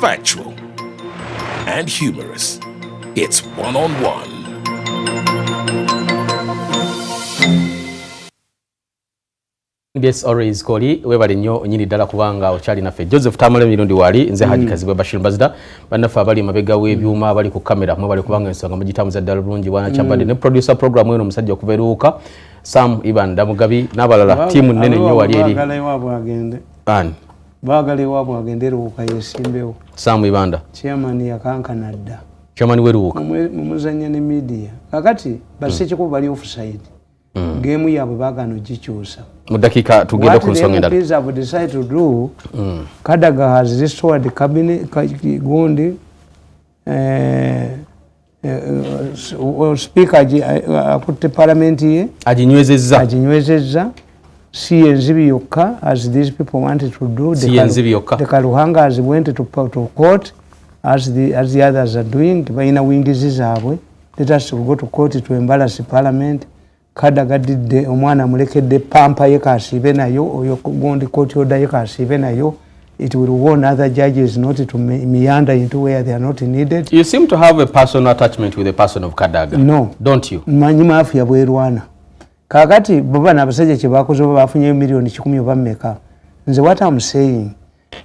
factual, and humorous. It's one-on-one. Yes, always Koli, webali nnyo nyini ddala kubanga okyali naffe. Joseph Tamale mirundi wali nze Haji Kazibwe Bashir Bazda bannafe abali mabega w'ebyuma abali ku kamera mwe bali kubanga ensonga mugitamuza ddala bulungi bwana Chambade ne producer program eno omusajja okuberuuka Sam Iban Damugabi n'abalala tiimu nnene nnyo wali eri. Bagale wabwe agende ruuka yesimbewo. Sam Ibanda. Chairman yakankana dda. Chairman weruuka. Mumuzanya ne media. Kakati basecheko bali offside. Game yabwe bagano gikyusa. Mu dakika tugenda ku nsonga endala. What they have decided to do, Kadaga has restored the cabinet Gundi speaker akutte parliament ye. Ajinywezezza. CNZB Yoka, as these people wanted to do. The Kaluhangas went to court, as the others are doing. Baina wingizi zabwe. Let us go to court to embarrass the parliament. Kadaga did the omwana mulekedde pampa yeka asibe nayo oyo gondi court order yeka asibe nayo. It will warn other judges not to meander into where they are not needed. You seem to have a personal attachment with the person of Kadaga. No. Don't you? Manyima afu ya bwerwana. Kakati baba n'abasajja kye bakoze bafunye milioni 10 oba mmeka. Nze what I'm saying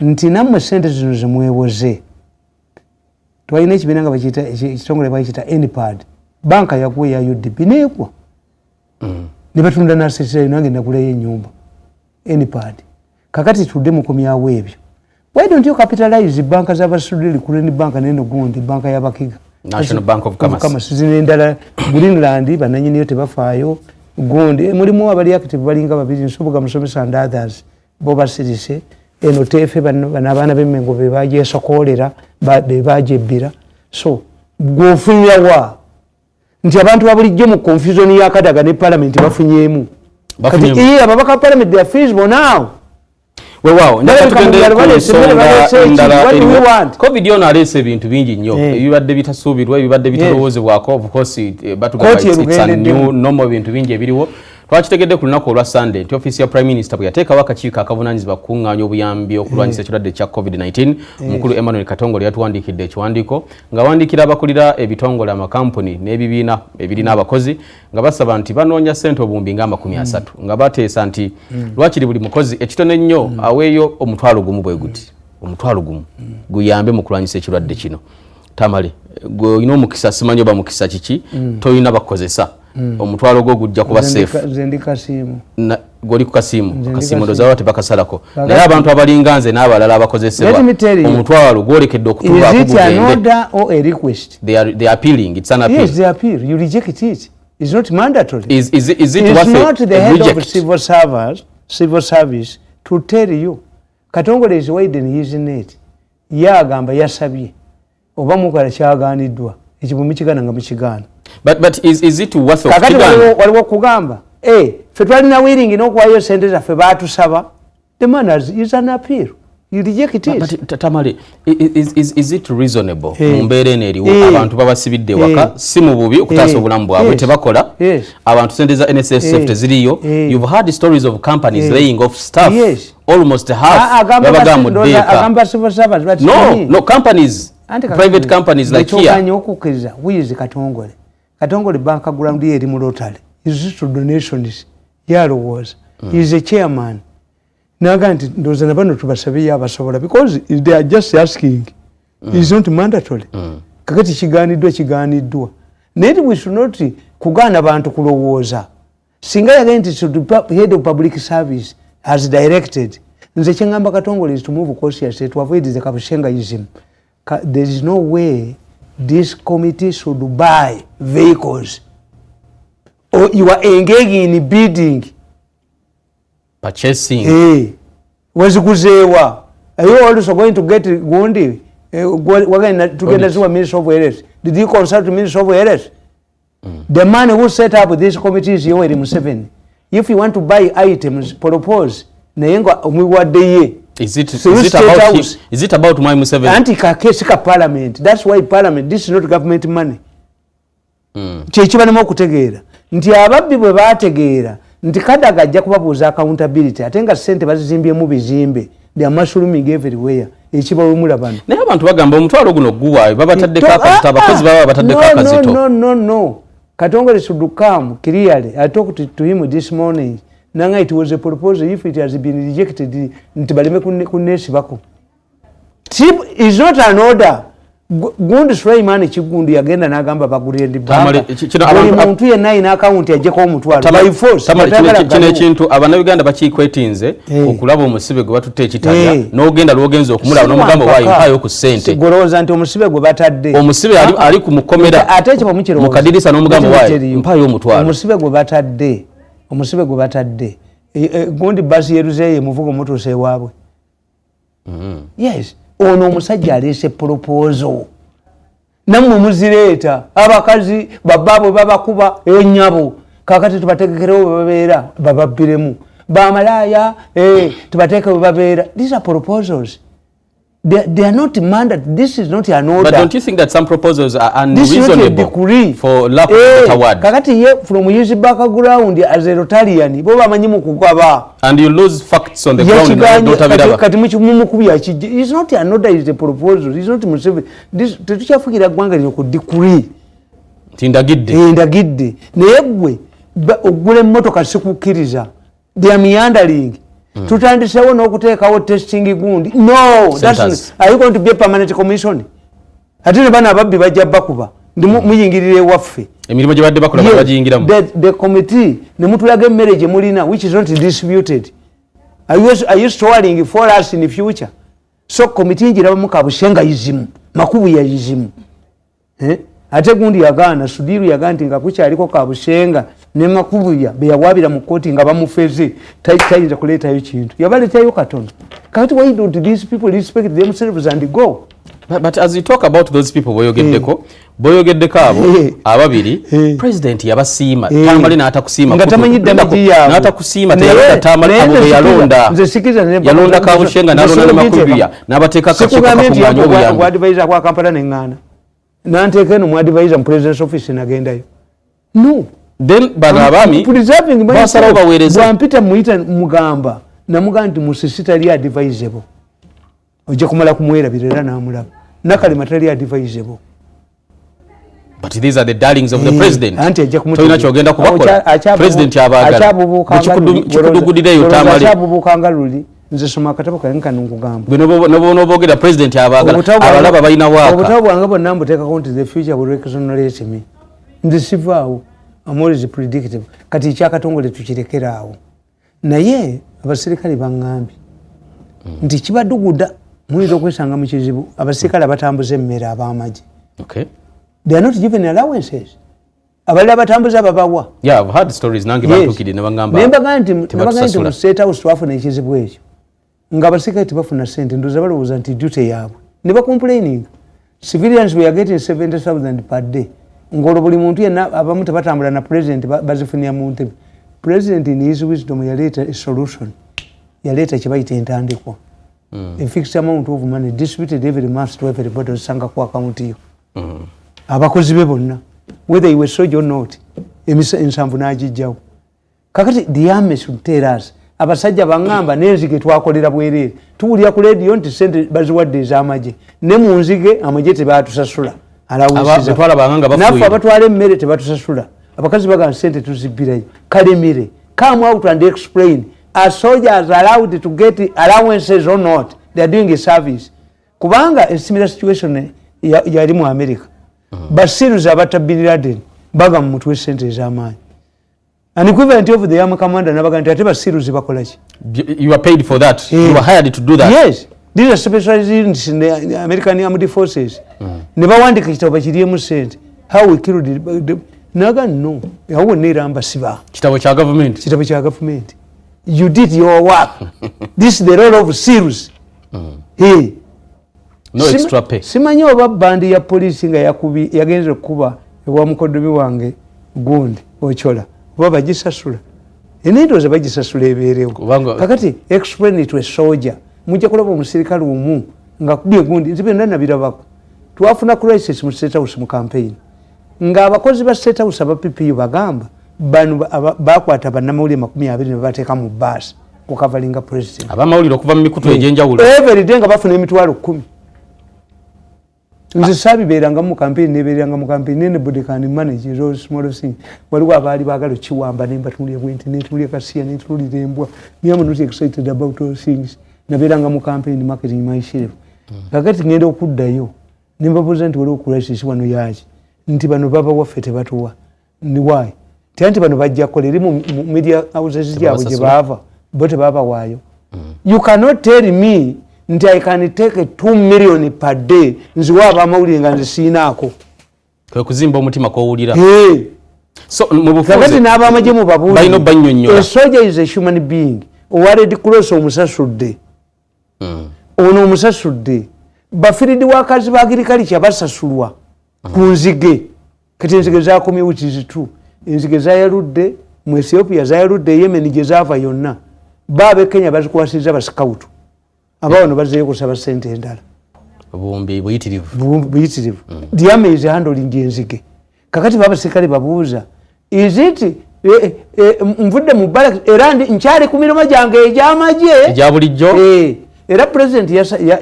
nti namwe sente zino zimweboze. Twalina ekibiina nga bakiyita ekitongole bakiyita NPAD. Banka yakuwe ya UDP neekwa. Ne batunda n'asesera nange nakulayo ennyumba. NPAD. Kakati tudde mukomyawo ebyo. Why don't you capitalize banka z'abasudde kuleni banka neno gundi banka y'abakiga. National Bank of Commerce. Zinendala Greenland bananyiniyo tebafaayo. Gundi mulimu abali active balinga babiri nsoboga musomesa and others boba sirise eno tefe bana b'emmengo be baje sokolera baje bira so gofunya wa nti abantu babulijjo mu confusion ya Kadaga ne parliament bafunyemu kati ababaka parliament they are feasible now wow COVID ono alese ebintu bingi nnyo ebibadde bitasuubirwa ebibadde bitalowoozebwako of course batuga it's a new normal bintu bingi ebiriwo twakitegedde ku lunaku olwa Sunday nti office ya Prime Minister bwe yateekawo akakiiko akavunaanyizibwa kukuŋŋaanya obuyambi okulwanyisa ekirwadde kya COVID-19 omukulu Emmanuel Katongole yatuwandiikidde ekiwandiiko ng'awandiikira abakulira ebitongole amakampuni n'ebibiina ebirina abakozi nga basaba nti banoonya ssente obuwumbi nga 30 nga bateesa nti lwakiri buli mukozi ekitone ennyo aweeyo omutwalo gumu bwe guti omutwalo gumu guyambe mu kulwanyisa ekirwadde kino. Tamale gwe olina omukisa simanyi oba mukisa kiki toyina bakozesa omutwalo gwo gujja kuba safe. Zendi kasimu. Goli ku kasimu ndozawo tebakasalako. Naye abantu abalinga nze n'abalala abakozesebwa omutwalo gwolekedde okutuuka ku bugende. Is it an order or a request? They are appealing. It's an appeal. Yes, they appeal. You reject it. It's not mandatory. Is it it's worth not the head reject? Of civil service to tell you. Katongole is widen using it. Yagamba yasabye. Oba mukola kyagaaniddwa. Ekibumi kigana nga mukigana. But is it worth of kakati waliwo kugamba fe twalina willing n'okuwayo sente zaffe baatusaba. The man is an appeal. You reject it. But Tamale, is it reasonable mu mbeera eno eriwo abantu babasibidde waka si mu bubi okutaasa obulamu bwabwe tebakola abantu sente za NSSF teziriyo. You've heard stories of companies laying off staff. Almost half babaga mu ddeeka. No companies, private companies like here. Okukiriza wizi Katongole bank ground eri mu Rotary. Is to donations. Yaro was. He's a chairman. Naganti ndoza nabano tubasabiya abasobola because they are just asking. It's not mandatory. Kakati kiganiddwa. Neti we should not kugana abantu kulowooza. Singa yagenti should head of public service as directed. Nze kyengamba Katongole is to move cautiously to avoid the kapushengaism. There is no way this committee should buy vehicles or you are engaging in bidding. Purchasing. Wazikuzewa. Are you also going to get Gundi? Together to a Minister of Health. Did you consult the Minister of Health? The man who set up this committee is Yoweri Museveni. If you want to buy items, propose. Is it about my Museveni? Anti-Kakesika parliament. That's why parliament, this is not government money. Chichibanemo kutegeera. Nti ababbi bwe baategeera nti Kadaga ajja kubabuuza accountability ate nga ssente bazizimbye mu bizimbe they are mushrooming everywhere ekibawumula bano naye abantu bagamba omutwalo guno guwaayo babataddeko akazito abakozi baba bataddeko akazito no Katongole should come clearly. I talked to him this morning. Nanga it was a proposal if it has been rejected ntibaleme kunesi bako. Tip is not an order. Gundi Sulaiman Chigundi yagenda nagamba bagurende baba. Muntu ye nayi n'account yajeko omutwalo by force. Kino ekintu abannayuganda bakikwetinze okulaba omusibe gwe batutte ekitaya n'ogenda lwogenza okumulaba n'omugamba waayo mpayo ku ssente. Goloza nti omusibe gwe batadde. Omusibe ali ku mukomera ate ekyo bamukiro mukadirisa n'omugamba waayo mpayo omutwalo. Omusibe gwe batadde. Gundi basi yeruzeye muvugo mutuse waabwe. Yes. Ono omusajja alese proposal namwe muzireeta abakazi bababo babakuba enyabo kakati tubategekerewo babeera bababbiremu bamalaya tubateeke babeera. These are proposals. They are not mandate. This is not an order. But don't you think that some proposals are unreasonable for lack of a better word? Kakati ye from his background as a Rotarian bo bamanyi mukugaba and you lose facts on the ground. Kati mumukubi yakije. It's not an order, it's a proposal. It's not Museveni. This tetukyafukira gwanga lyo ku decree. Ndagidde naye gwe ogule mmotoka sikukiriza. They are meandering. Tutandisewo n'okuteekawo testing gundi. No, that's are you going to be a permanent commission? Ate bana ababbi bajja bakuba ndi muyingirire waffe emirimu gye badde bakola bagiyingiramu. The committee ne mutulaga emmere gye mulina which is not distributed. Are you storing for us in the future? So committee njirabamu kabushengayizimu makubu yayizimu. Ate gundi yagaana Sudiru yaganti nga kukyaliko kabushenga ne makubuya beyawabira mu koti nga bamufeze tayinza kuleetayo kintu yabaleetayo katono. Kati why don't these people respect themselves and go? But as you talk about those people boyogeddeko abo ababiri president yabasiima Tamale n'atakusiima n'atakusiima teyalonda Tamale abo yalonda yalonda kabushenga n'alonda makubuya n'abateeka akakumanya obuyambi advisor kwa Kampala n'engana nanteeka no mu advisor mu president's office nagendayo. No. Then bagabami basalawo baweereza bwampita muyita mugamba namugamba nti musisita li advisable ojja kumala kumwerabira era n'amulaba nakalema tali advisable. But these are the darlings of the president. Toyina kyogenda kubakola president yabaagala kikudugudireyo Tamale akyabubukanga luli nze soma akatabo kalenka nkugamba noboogera president yabaagala abalaba balina waaka obutabo bwange bonna mbuteekako nti the future will exonerate me. Nze sivaawo. I'm always predictive. Kati kyakatongole tukirekera awo. Naye abasirikale bangambye nti kibaduguda muyinza okwesanga mu kizibu abasirikale abatambuza emmere ab'amagye. Okay. They are not given allowances. Abali abatambuza babawa. Yeah, I've heard stories nange batukide ne bangamba. Nembaga nti mu state house twafuna ekizibu ekyo. Nga abasirikale tebafuna ssente ndoza balowooza nti duty yaabwe. Ne bacomplaining. Civilians were getting 70,000 per day. Ngolo buli muntu yenna abamu tebatambula na president bazifunia mu ntebe. President in his wisdom yaleeta a solution. Yaleeta kibayita entandikwa. A fixed amount of money distributed every month to everybody osanga ku account yo. Abakozi be bonna whether you were soldier or not ensanvu n'agijjawo. Kakati the army should tell us abasajja bangamba n'enzige twakolera bwereere tuwulira ku radio nti sente baziwadde ez'amagye ne mu nzige amagye tebaatusasula. Nafu abatwala emmere tebatusasula. Abakazi bagamba sente tuzibbirayo. Kalemire, come out and explain. Are soldiers allowed to get allowances or not? They are doing a service. Kubanga a similar situation yali mu America. Basiruza abata Bin Laden baga mu mutwe sente ez'amaanyi. An equivalent of the army commander nabaga nti ate basiruzi bakola ki? You are paid for that. You were hired to do that. Yes. These are specialized units in the American Armed Forces. Ne bawandika ekitabo bakiriemu ssente. How we killed the naga no. Yawo neramba siba. Kitabo kya government. Kitabo kya government. You did your work. This is the role of SEALs. Hey. No extra pay. Simanyi oba bandi ya police nga yagenze okuba ewa mukodomi wange gundi ochola. Oba bagisasula. Enendoza bagisasula ebeerewo. Kakati explain it to a soldier. Mujja kulaba omusirikale omu nga kubye gundi nzibe ndana birabako. Twafuna crisis mu State House mu campaign. Nga abakozi ba State House aba PPU bagamba banu bakwata bannamawulire 20 ne bateeka mu bus kukavalinga president abamawulire okuva mu mikutu egyenjawulo every day nga bafuna emitwalo 10 nze sabibeeranga mu campaign nebeeranga mu campaign nene body can manage those small things waliwo abaali baagala kiwamba nembatulira bwenti netulira kasiya netulira embwa me am not excited about those things nabeeranga mu campaign marketing myself kakati ngenda okuddayo nembabuuza nti waliwo crisis wano yaki nti bano baba waffe tebatuwa ni why tanti bano bajja kolera mu media houses gyabwe gye baava bo tebabawaayo you cannot tell me nti I can take 2 million per day nziwa abamawulire nga nze siinaako kwe kuzimba omutima kwowulira so kakati n'abamagye mu balina bannyonnyola a soldier is a human being owa Red Cross omusasudde ono omusasudde bafiridi wakazi ba agriculture basasulwa ku nzige kati enzige zakomye which is true enzige zayaludde mu Ethiopia zayaludde Yemen gye zaava yonna baabe Kenya bazikwasiza ba scout abawono bazeeyo kusaba sente endala bombi buyitirivu the army is handling enzige kakati babasikale babuuza is it mvudde mu barracks era nkyali ku mirimo gyange egy'amagye egya bulijjo era president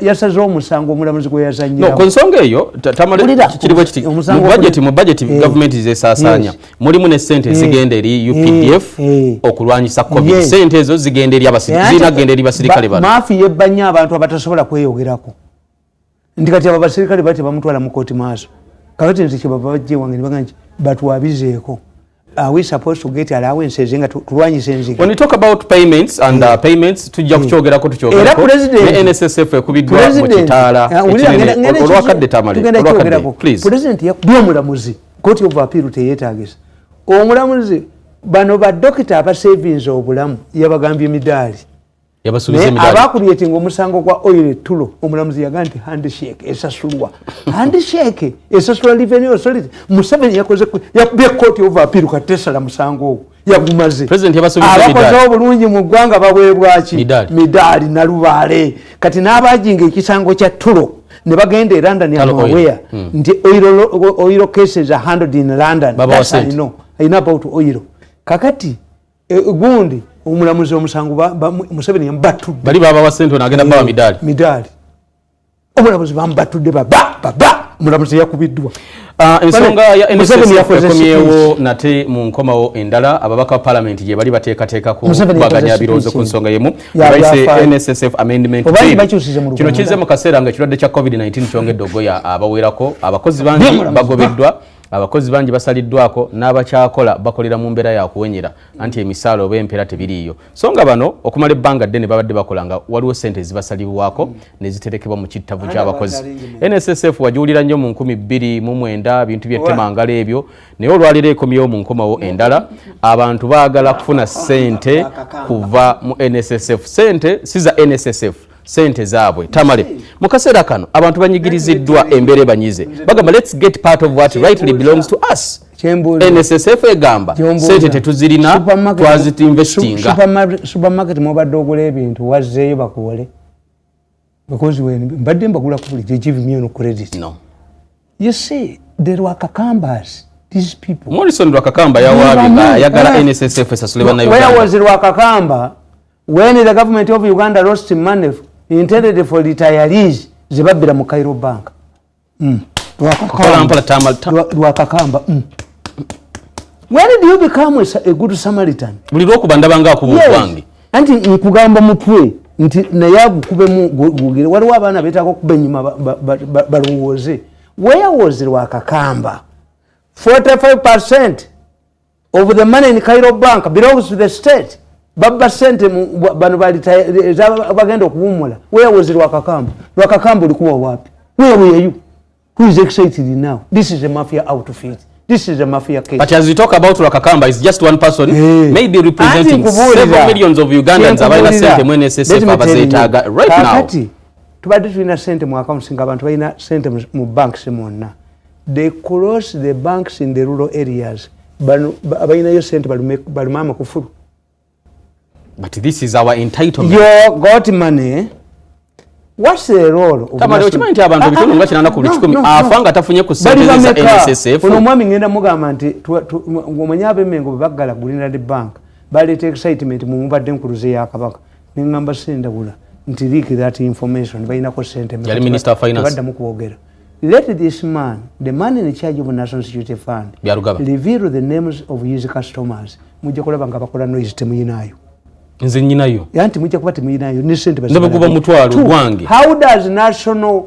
yasaze omusango omulamuzi gwe yazanyira no konsonga eyo Tamale kiriwe kiti mu budget government zesaasanya mulimu ne sente zigenda eri UPDF okulwanyisa covid sente ezo zigenda eri abasirikale zinagenda eri basirikale bano maafi yebbanya abantu abatasobola kweyogerako ndi kati aba basirikale bati bamutwala mu court maaso kakati nti kibaba bajje wange nibanga batwabizeeko are we supposed to get allowances nga tulwanyise enzige when you talk about payments and payments tujja kuchogerako ne NSSF ekubiddwa mu kitaala olwakadde Tamale please president yakubye omulamuzi court of appeal teyetaagisa omulamuzi bano ba doctor aba savings obulamu yabagambye midaali yabasubiza midaali abakulyetinga omusango kwa oil tulo omulamuzi yaga nti handshake esasulwa handshake esasulwa revenue authority Museveni yakoze yakubye court of appeal katesala musango ogwo yagumaze president yabasubiza midaali abakoze obulungi mu ggwanga babwebwaki midaali na lubaale kati n'abajinga ekisango kya tulo ne bagenda e London amawea nti oil cases are handled in London I know about oil kakati gundi omulamuzi omusango Museveni yambatudde bali baba wa sente onagenda baba midaali omulamuzi bambatudde baba omulamuzi yakubiddwa ensonga ya NSSF yakomyewo nate mu nkomawo endala ababaka wa parliament gye bali bateekateeka ku baganya birowoozo ku nsonga yemu bayise NSSF amendment kino kize mu kaseera nga ekirwadde kya covid-19 kyongedde ogoya abawerako abakozi bangi bagobeddwa abakozi bangi basaliddwako n'abakyakola bakolera mu mbeera ya kuwenyera anti emisaala oba empeera tebiriiyo so nga bano okumala ebbanga ddene babadde bakola nga waliwo sente zibasalibwako ne ziterekebwa mu kittabu ky'abakozi NSSF wagiwulira nnyo mu 2009 bintu by'ettemangala ebyo naye olwaliro ekomyewo mu nkomawo endala abantu baagala kufuna sente kuva mu NSSF sente si za NSSF sente zaabwe Tamale mu kaseera kano abantu banyigiriziddwa embeera banyize bagamba let's get part of what rightly belongs to us NSSF egamba sente tetuzirina twazitinvestinga supermarket mubadde ogula ebintu wazzeeyo bakuwole because when mbadde mbagula ku buli give me no credit no you see there were kakambas these people Morrison Rwakakamba yawabi yagala NSSF esasule bana Uganda where was Rwakakamba when the government of Uganda lost money intended for retirees zibabbira mu Cairo Bank Rwakakamba when did you become a good Samaritan buli lwokubanda banga akubugwange anti nkugamba mutwe nti naye agukubemu gugire waliwo abaana beetako okuba ennyuma balowooze where was Rwakakamba 45% of the money in Cairo Bank belongs to the state baba sente bano bagenda okuwumula where was Rwakakamba ulikuwa wapi where were you who is excited now this is a mafia outfit this is a mafia case but as we talk about Rwakakamba is just one person maybe representing several millions of Ugandans abaina sente mu NSSF abazeetaaga right now kakati tubadde tulina sente mu accounts nga abantu balina sente mu banks mwonna they close the banks in the rural areas abainayo sente baluma amakufulu. But this is our entitlement. You got money. What's the role of Tamale okimanyi abantu bitono nga kinana ku 10 afanga tafunye ku sente za NSSF. Ono mwami ngenda mugamba nti ngomanyabe mengo bagala gulinda the bank. Bali take excitement mu mubadde nkuluze ya kabaka. nengamba sendawula nti leak that information bainako sente yali Minister of Finance badda mukwogera. Let this man, the man in charge of National Security Fund, reveal the names of his customers. Mujja kulaba nga bakola noise temuyinayo. Nze nyinayo. Yanti mujja kuba temuyinayo ne sente basi. Ndabe kuba mutwalo gwange. How does national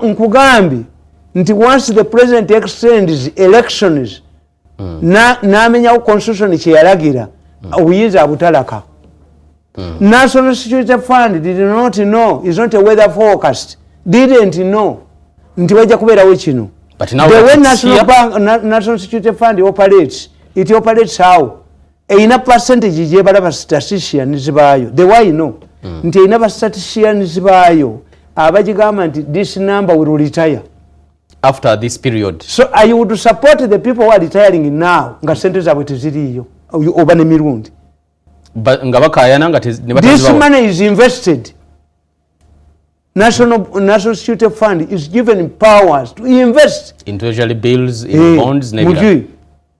nkugambi nti once the president extends elections n'amenya constitution kye yalagira obuyinza abutalaka. National Security Fund did not know, is not a weather forecast, didn't know nti wajja kubeerawo kino. But now the way National Security Fund operates, it operates how? Eina percentage gyebala statisticians baayo. The why no? Nti eina statisticians baayo abagigamba nti this number will retire after this period. So I would support the people who are retiring now nga sente zaabwe teziriyo oba ne mirundi. Nga bakayana nga this money is invested. National Security Fund is given powers to invest in treasury bills, in bonds,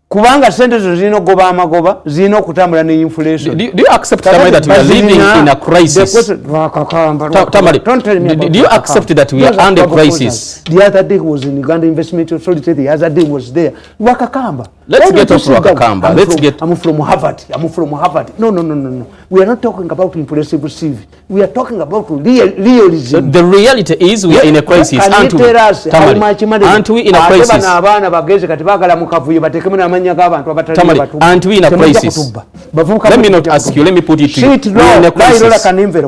kubanga sente zo zirina okugoba amagoba, zirina okutambula ne inflation. Do you accept Tamale that we are living in a crisis? Tamale, do you accept that we are under crisis? The other day was in Uganda Investment Authority, the other day was there. Wakakamba. Let's get off Wakakamba. I'm from Harvard. No. We are not talking about impressive CV. We are talking about realism. The reality is we are in a crisis. Can you tell us how much money? Aren't we in a crisis? Tamale, aren't we in a crisis? Let me not ask you, let me put it to you. We are in a crisis.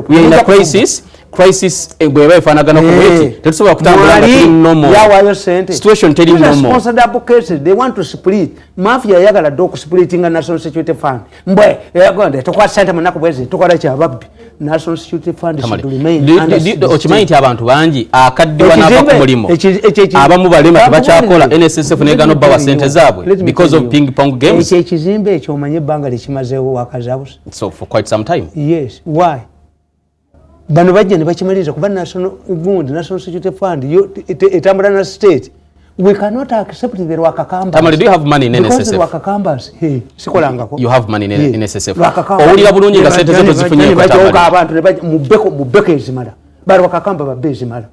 We are in a crisis. Crisis bweba ifanagana kuweti tetusobola kutambula nga tuli normal yawayo sente situation teri normal. Sponsored advocates, they want to split. Mafia yagala doko splitting a National Security Fund mbwe yagonde tokwa sente manako bwezi tukola kya babbi. National Security Fund should remain okimanyi nti abantu bangi akaddiwa n'ava ku mulimo abamu balema tebakyakola NSSF negano bawa sente zaabwe because of ping pong games. Ekizimbe ekyo omanye ebbanga likimazeewo wakazabusa. So for quite some time. Yes, why? Bano bajja ne bakimaliza kuba National Security Fund etambula na state. We cannot accept the Wakakamba. Tamale, do you have money in NSSF? Because the Wakakambas, sikolangako. You have money in NSSF. Owulira bulungi nga sente zetu zifunye ko Tamale. Abantu mubeko ezimala. Bali Wakakamba babbe ezimala.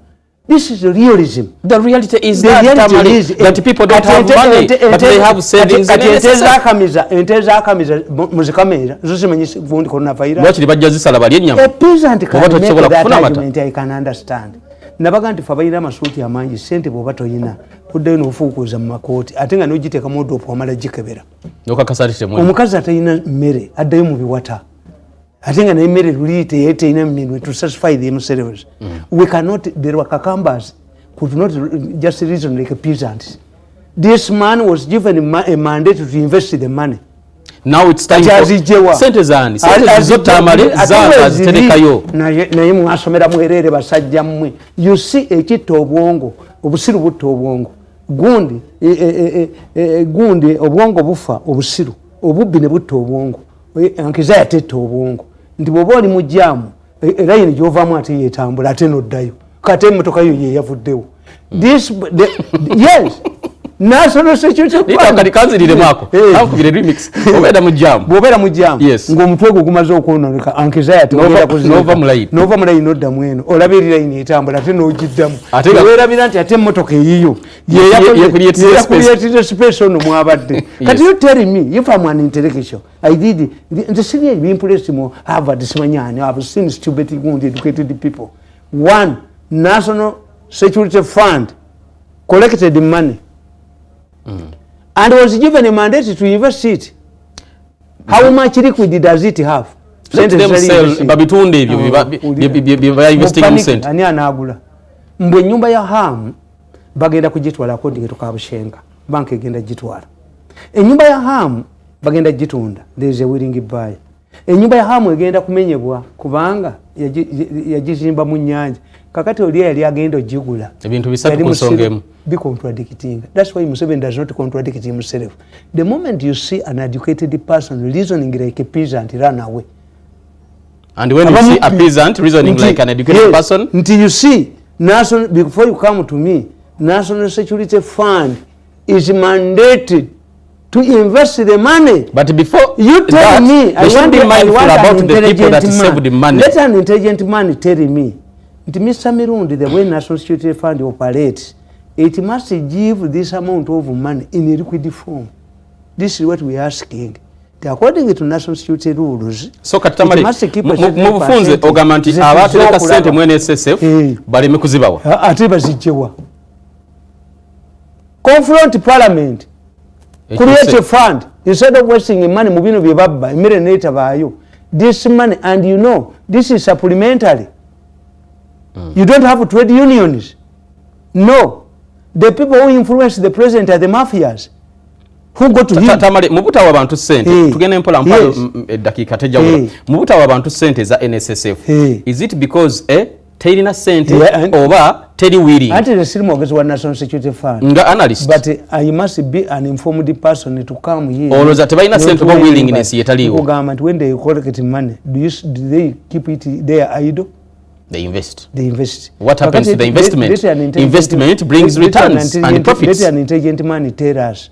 This is realism. The reality is that people don't have money, but they have savings in NSSF. Enteza akamiza muzikamera zosimanyisi vundi coronavirus. Lwaki libajja zisala bali ennyama? A peasant can make that argument, I can understand. Nabaga nti fabayina amasuuti amangi sente bw'oba toyina kuddayo n'ofuukuuza mu makooti ate nga n'ogiteeka mu odopu wamala gikebera. Omukazi atalina mmere addayo mu biwata ate nga n'emmere luli teyina minwe to satisfy themselves. We cannot, the Wakakambas could not just reason like a peasant. This man was given a mandate to invest the money. Now it's time for sente zani zo Tamale zanga ziterekayo naye mwasomera muherere basajja mmwe. You see ekita obwongo obusiru butta obwongo gundi obwongo bufa obusiru obubbi ne butta obwongo ankiza yatetta obwongo nti bwoba oli mu jaamu erayini gyovaamu ate yeetambula ate noddayo kate emmotoka yo yeyavuddewo. Yes. National Security Fund kanzirire mwako akubire remix obera mu jam ng'omutwe gwo gumaze okwononeka anxiety nova mulayi nodda mweno olabirira ine etambula ate n'ogiddamu weerabira nti ate emmotoka eyiyo yeyakuliyetire space ono mwabadde. Kati you tell me if I'm an intellectual I did the senior impressed mo Harvard simanyani I've seen stupid good educated people. One, National Security Fund collected the money and was given a mandate to invest it. How much liquid does it have? Let them sell babitunde ebyo investing cent. Ani anagula mbwe nyumba ya Ham bagenda kugitwala according to Kabushenga bank egenda gitwala. Enyumba ya Ham bagenda gitunda, there is a willing buyer. Enyumba ya Ham egenda kumenyebwa kubanga yagizimba mu nyanja kakati oli yali agenda ogigula ebintu bisatu kusongemu be contradicting. That's why Museveni does not contradict himself. The moment you see an educated person reasoning like a peasant, run away. And when you see a peasant reasoning like an educated person, until you see national, before you come to me, National Security Fund is mandated to invest the money. But before you tell that, me, I want be mindful about the people that saved the money. Let an intelligent man tell me, Mr. Mirundi, the way National Security Fund operates, it must give this amount of money in a liquid form. This is what we are asking. According to National Security rules, so Tamale, mubufunze ogamba nti abatereka sente mu NSSF baleme kuzibawa. Ate bazijewa. Confront Parliament. Create a fund instead of wasting money mu bino bye babba emirena baayo. This money, and you know, this is supplementary. You don't have trade unions. No. The people who influence the president are the mafias. Who go to him? Tamale, mubuta wa bantu sente. Tugende mpola mpalo dakika tejawula. Mubuta wa bantu sente za NSSF. Is it because terina sente oba teri willing? Ati the same mogezi wa National Security Fund. Nga analyst. But I must be an informed person to come here. Oloza tebaina sente oba willingness yetaliwo. Government when they collect money, do they keep it there idle? They invest. They invest. What happens to the investment? Investment brings returns and profits. Let an intelligent man tell us.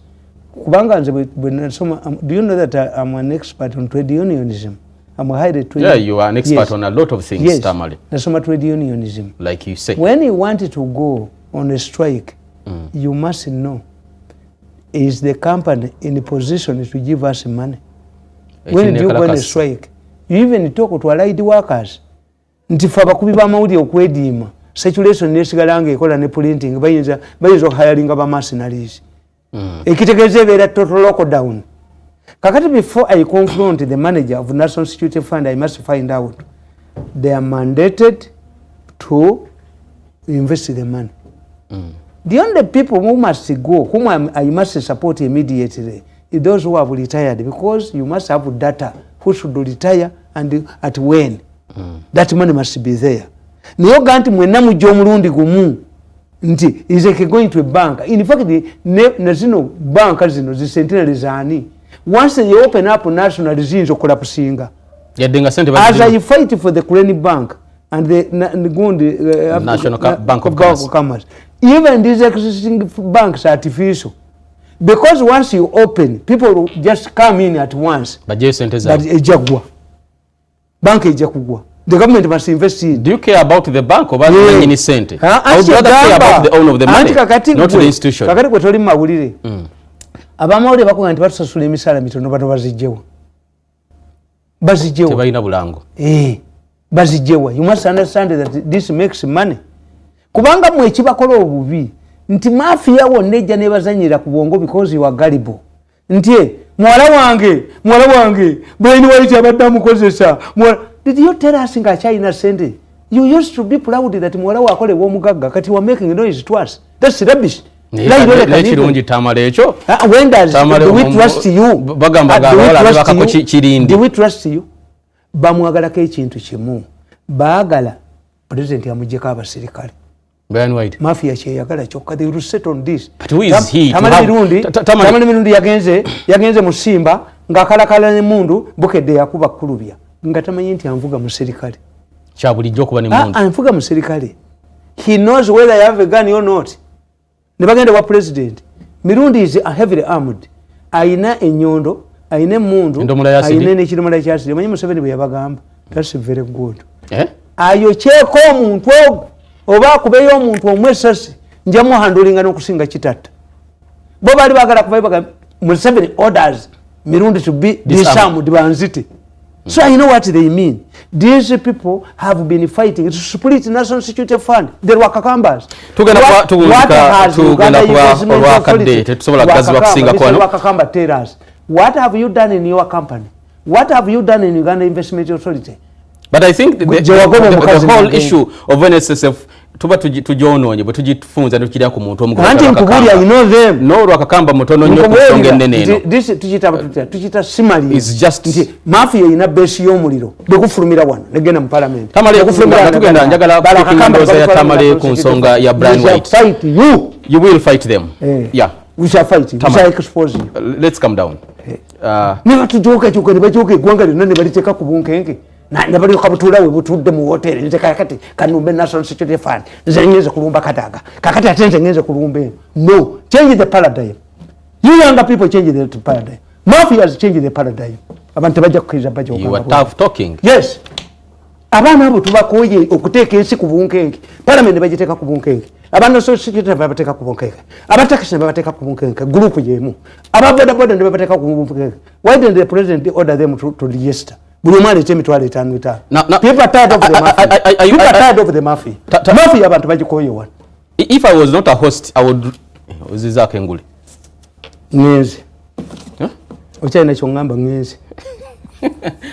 Kubanga do you know that I'm an expert on trade unionism? I'm a highly trade. Yeah, you are an expert on a lot of things, yes. Tamale. Nasoma trade unionism. Like you say. When you wanted to go on a strike, you must know, is the company in a position to give us money? When you go on a strike, you even talk to allied workers. Ntifa bakubi ba mawuli okwediima. Saturation nesigalange ekola ne printing bayinza hiring aba mercenaries. Ekitegeze bera total lockdown. Kakati before I confront the manager of National Security Fund, I must find out they are mandated to invest the money. The only people who must go, whom I must support immediately, is those who have retired, because you must have data who should retire and at when. That money must be there. Niyo ganti mwena mujjo mulundi gumu nti is going to a bank. In fact, nazino bank zino zisentinary zani. Once you open up national zinzo collapsinga. As I fight for the Kureni Bank and the National Bank of Commerce. Even these existing banks are artificial. Because once you open, people will just come in at once. But ejagwa. Bank ejakugwa. The government must invest in. Do you care about the bank or any cent? I would rather care about the owner of the money, not the institution. Kakati kwe toli mawulire. Abamawulire bakuga nti batusasula emisala mitono bano bazijewa. Bazijewa. Tebalina bulango. Bazijewa. You must understand that this makes money. Kubanga mwe ekibakola obubi nti mafia wonna ejja nebazanyira ku bwongo because you are gullible. Nti mwala wange brain white abadde amukozesa. Did you tell us nga China sende? You used to be proud that mwala wakole w'omugagga kati wa making noise to us. That's rubbish. Lekirungi Tamale ekyo. When do we trust you? Do we trust you? Bamwagalako ekintu kimu. Baagala president yamujjeko abasirikale. Brian White. Mafia kyeyagala kyokka, they will set on this. But who is he? Tamale Mirundi yagenze mu Simba ng'akalakala ne mundu bukedde yakuba kulubya. Nga tamanyi nti anvuga musirikale. Kya bulijjo kuba ne mundu. Anvuga musirikale. He knows whether you have a gun or not. Ne bagenda wa president. Mirundi is heavily armed. Ayina enyondo, ayina emundu, ayina n'ekidomala kyasiri. Manyi Museveni bwe yabagamba. That's very good. Ayokyeko omuntu ogwo oba akubeyo omuntu omwesasi nja muhandulinga n'okusinga kitatta. Bo bali bagala kubayo bagamba Museveni orders Mirundi to be disarmed banzite. So I know what they mean. These people have been fighting to split National Security Fund. They were Wakakambas. Wakakamba tell us, what have you done in your company? What have you done in Uganda Investment Authority? But I think the whole issue of NSSF tuba tujononye bwe tujifunza tukirya ku muntu omugabo. Anti nkubulya you know them. No Rwakakamba mutono nnyo kusonga ennene eno. This tukita simali. Is just mafia ina base y'omuliro. Bekufulumira wano negenda mu parliament. Tamale kufulumira tugenda njagala kukindoza ya Tamale ku nsonga ya Brian White. Fight you. You will fight them. Yeah. We shall fight you. We shall expose you. Let's come down. Niba tujoka kyuka ne bajoka eggwanga lyonna ne baliteka ku bunkenge. Na bali kabutula we butudde mu hotel nze kakati kanumbe National Security Fund nze ngeze kulumba kataga kakati atenze ngeze kulumbe no change the paradigm You younger people change the paradigm. Mafia has changed the paradigm. Abantu bajja kukkiriza bajja okugamba. You are tough talking. Yes. Abaana abo tubakoye okuteeka ensi ku bunkenke. Parliament bagiteeka ku bunkenke. Abaana security babateeka ku bunkenke. Abatakisi babateeka ku bunkenke. Group yemu. Ababoda boda ndio babateeka ku bunkenke. Why didn't the president order them to register? Buli mwali temi twale 5. People are tired of the mafia. People are tired of the mafia. Mafia abantu bagikoye one. If I was not a host, I would uzizake ngule. Ngezi. Uchayina chongamba ngezi.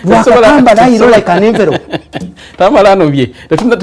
Wakamba na ilo like an envelope. Tamale anobye.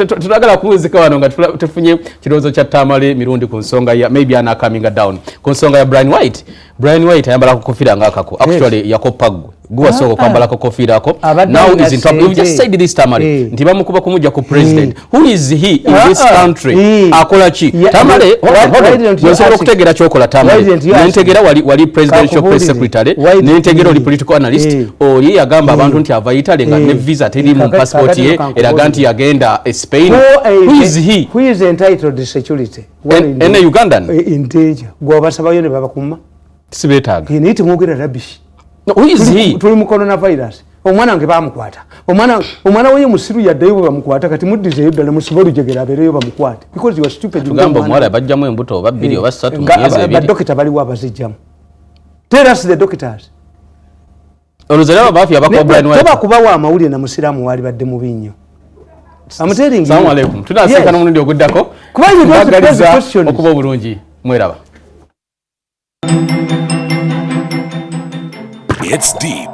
Tutagala kuuzika wano nga tufunye kirozo cha Tamale mirundi ku nsonga ya maybe ana coming down. Ku nsonga ya Brian White. Brian White ayambala kukofira ngakako. Actually yakopagwe. Guwa soko kwambala kukofira ako. Now is in trouble. You just said this Tamale. Nti bamukuba kumuja ku president. Who is he in this country? Akola chi? Tamale, hold kutegera chokola Tamale. Nentegera wali presidential press secretary. Nentegera oli political analyst. Oli yagamba abantu nti ava Italy nga ne visa teri mu passport ye eraga nti yagenda Spain. Who is he? Who is entitled to security? And Ugandan? In danger. Gwa basabayo ne babakuma. Sibetaga. He need to mugera rubbish. No, who is he? Tuli mu coronavirus. Omwana nge bamukwata. Omwana we musiru yaddeyo bamukwata kati mudize yedala musibalu jegera abereyo bamukwata. Because you are stupid. Tugamba omwala bajjamu embuto oba 2 oba 3 mu myezi 2. Ba doctor bali wabazijjamu. Tell us the doctors. Oluzalewa bafi abako Brian White. Toba kubawa amawulire na musiramu wali badde mu binyo. I'm telling you. Assalamu alaikum. Tunaseka n'omundi oguddako. Kuba you don't ask the questions. Okuba obulungi. Mweraba. It's deep,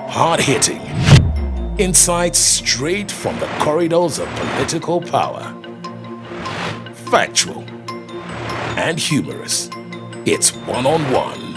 hard-hitting, insights straight from the corridors of political power. Factual and humorous. It's one-on-one.